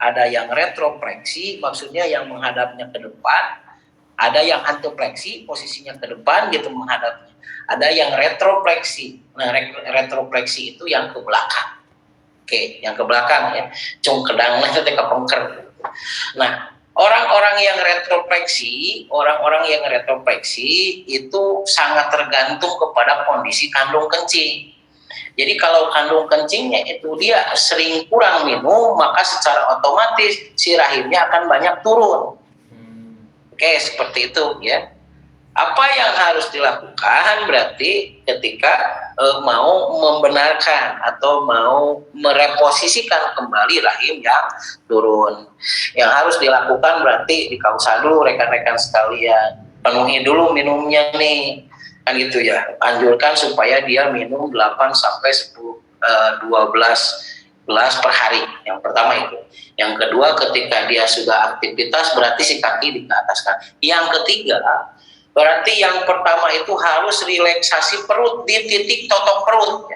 ada yang retropleksi, maksudnya yang menghadapnya ke depan, ada yang antropleksi, posisinya ke depan gitu menghadapnya, ada yang retropleksi. Nah, retropleksi itu yang ke belakang. Oke, yang ke belakang ya, cung kedangnya itu ke pengker. Nah, orang-orang yang retropleksi itu sangat tergantung kepada kondisi kandung kencing. Jadi kalau kandung kencingnya itu dia sering kurang minum, maka secara otomatis si rahimnya akan banyak turun. Oke, seperti itu ya. Apa yang harus dilakukan berarti ketika mau membenarkan atau mau mereposisikan kembali rahim yang turun. Yang harus dilakukan berarti dikausa dulu rekan-rekan sekalian. Penuhi dulu minumnya nih. Kan gitu ya. Anjurkan supaya dia minum 8 sampai 12 gelas per hari. Yang pertama itu. Yang kedua, ketika dia sudah aktivitas berarti si kaki di ataskan. Yang ketiga, berarti yang pertama itu harus relaksasi perut di titik totok perut.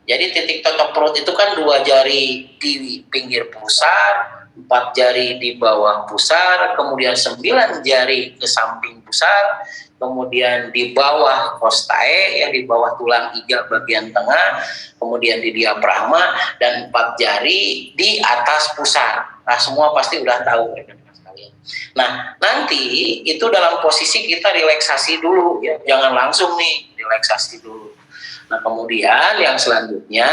Jadi titik totok perut itu kan 2 jari di pinggir pusar, 4 jari di bawah pusar, kemudian 9 jari ke samping pusar, kemudian di bawah costae, yang di bawah tulang iga bagian tengah, kemudian di diafragma, dan 4 jari di atas pusar. Nah, semua pasti udah tahu. Nah, nanti itu dalam posisi kita relaksasi dulu ya, jangan langsung nih relaksasi dulu. Nah, kemudian yang selanjutnya,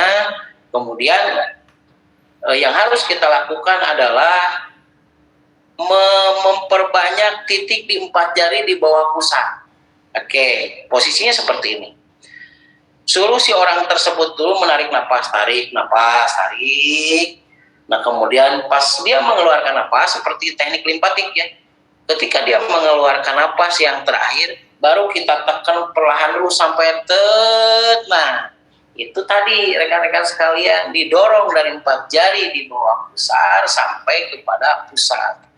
yang harus kita lakukan adalah memperbanyak titik di 4 jari di bawah pusar. Oke, posisinya seperti ini. Suruh si orang tersebut dulu menarik napas, tarik. Nah, kemudian pas dia mengeluarkan napas seperti teknik limpatik ya. Ketika dia mengeluarkan napas yang terakhir, baru kita tekan perlahan dulu sampai tet. Nah, itu tadi rekan-rekan sekalian didorong dari 4 jari di bawah pusar sampai kepada pusat.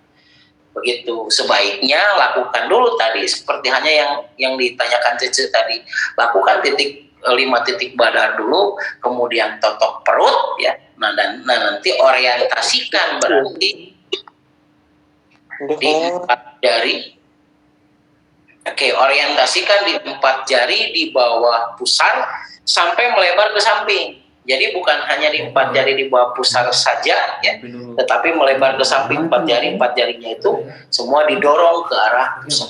Begitu, sebaiknya lakukan dulu tadi seperti hanya yang ditanyakan Cece tadi. Lakukan 5 titik badar dulu, kemudian totok perut ya. Nah, nanti orientasikan berarti di 4 jari. Oke, orientasikan di 4 jari di bawah pusar sampai melebar ke samping. Jadi bukan hanya di 4 jari di bawah pusar saja ya, tetapi melebar ke samping 4 jarinya itu semua didorong ke arah pusar.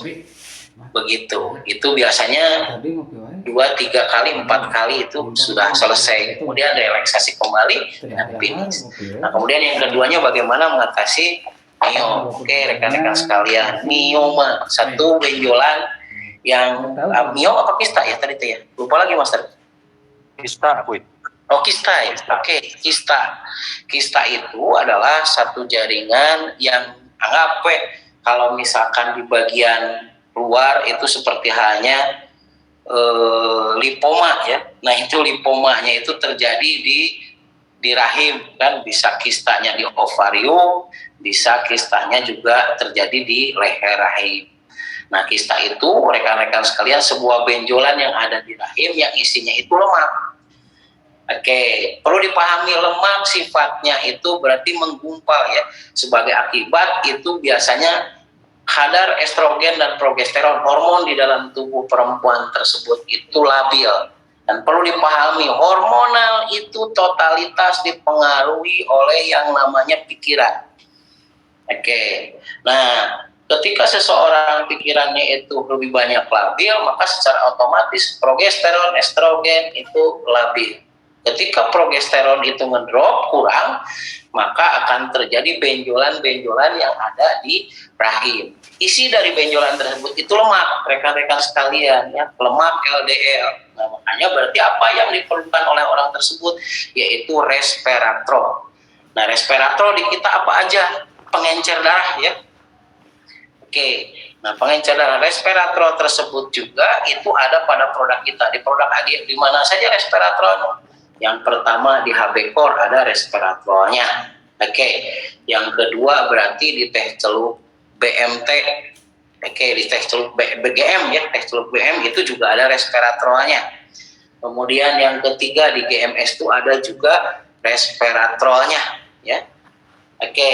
Begitu. Itu biasanya 2, 3 kali, 4 kali itu sudah selesai. Kemudian relaksasi kembali dan finish. Nah, kemudian yang keduanya bagaimana mengatasi mio. Oke, rekan-rekan sekalian, mioma, satu benjolan yang mio apa kista ya tadi ya? Lupa lagi Master. Kista, Bu. Oh, kista ya. Oke, kista. Kista itu adalah satu jaringan yang anggap kalau misalkan di bagian luar itu seperti hanya lipoma ya. Nah, itu lipomanya itu terjadi di rahim kan, bisa kistanya di ovarium, bisa kistanya juga terjadi di leher rahim. Nah, kista itu rekan-rekan sekalian sebuah benjolan yang ada di rahim yang isinya itu lemak. Oke, perlu dipahami lemak sifatnya itu berarti menggumpal ya. Sebagai akibat itu biasanya kadar estrogen dan progesteron, hormon di dalam tubuh perempuan tersebut itu labil. Dan perlu dipahami, hormonal itu totalitas dipengaruhi oleh yang namanya pikiran. Oke, nah ketika seseorang pikirannya itu lebih banyak labil, maka secara otomatis progesteron, estrogen itu labil. Ketika progesteron itu ngedrop, kurang, maka akan terjadi benjolan-benjolan yang ada di rahim. Isi dari benjolan tersebut itu lemak, rekan-rekan sekalian, ya, lemak LDL. Nah, makanya berarti apa yang diperlukan oleh orang tersebut, yaitu resveratrol. Nah, resveratrol di kita apa aja? Pengencer darah, ya. Oke, nah pengencer darah resveratrol tersebut juga itu ada pada produk kita. Di produk di mana saja resveratrol? Yang pertama di HB Core ada resveratrolnya. Oke, yang kedua berarti di teh celup BMT. Oke, di teh celup BGM ya, teh celup BM itu juga ada resveratrolnya. Kemudian yang ketiga di GMS itu ada juga resveratrolnya, ya. Oke, Oke,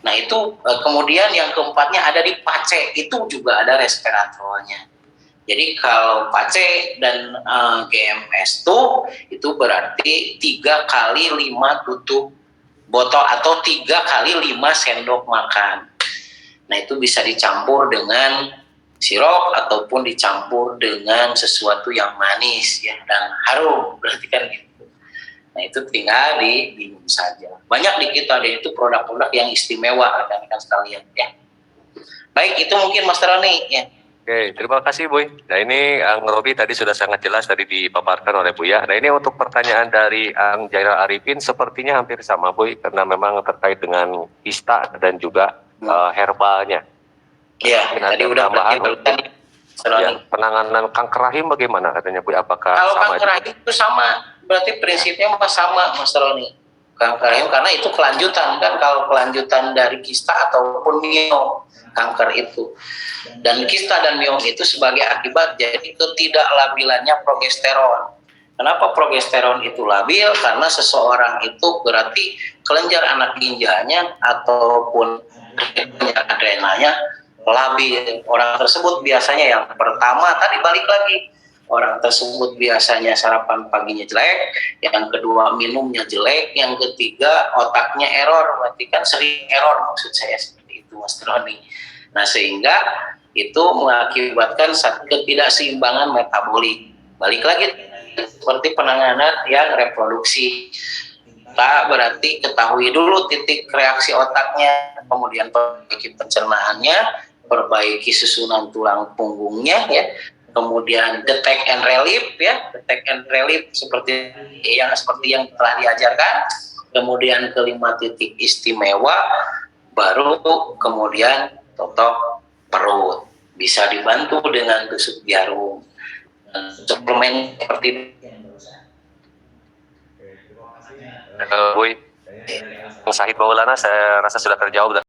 nah itu kemudian yang keempatnya ada di PACE, itu juga ada resveratrolnya. Jadi kalau PACE dan GMS itu berarti 3 kali 5 tutup botol atau 3 kali 5 sendok makan. Nah itu bisa dicampur dengan sirup ataupun dicampur dengan sesuatu yang manis ya dan harum, berarti kan gitu. Nah itu tinggal diminum saja. Banyak di kita ada itu produk-produk yang istimewa rekan-rekan sekalian ya. Baik, itu mungkin Mas Roni ya. Oke, terima kasih Boy. Nah ini Ang Robi tadi sudah sangat jelas tadi dipaparkan oleh Buya. Nah ini untuk pertanyaan dari Ang Jairal Arifin sepertinya hampir sama Boy, karena memang terkait dengan kista dan juga herbalnya. Iya, tadi udah tambahan berarti ya, penanganan kanker rahim bagaimana katanya Bu? Apakah kalau sama kanker rahim itu sama, berarti prinsipnya sama Mas Roni. Kanker rahim karena itu kelanjutan kan, kalau kelanjutan dari kista ataupun miom kanker itu. Dan kista dan miom itu sebagai akibat jadi ketidaklabilannya progesteron. Kenapa progesteron itu labil? Karena seseorang itu berarti kelenjar anak ginjalnya ataupun adrenalnya labil. Orang tersebut biasanya yang pertama tadi balik lagi, orang tersebut biasanya sarapan paginya jelek, yang kedua minumnya jelek, yang ketiga otaknya error, berarti kan sering error maksud saya seperti itu Mas Roni. Nah sehingga itu mengakibatkan ketidakseimbangan metabolik. Balik lagi seperti penanganan yang reproduksi. Kita berarti ketahui dulu titik reaksi otaknya, kemudian perbaiki pencernaannya, perbaiki susunan tulang punggungnya ya, kemudian detect and relief ya, detect and relief seperti yang telah diajarkan, kemudian kelima titik istimewa, baru kemudian totok perut, bisa dibantu dengan tusuk jarum, suplemen seperti Boy, Sahid Maulana saya rasa sudah terjawab.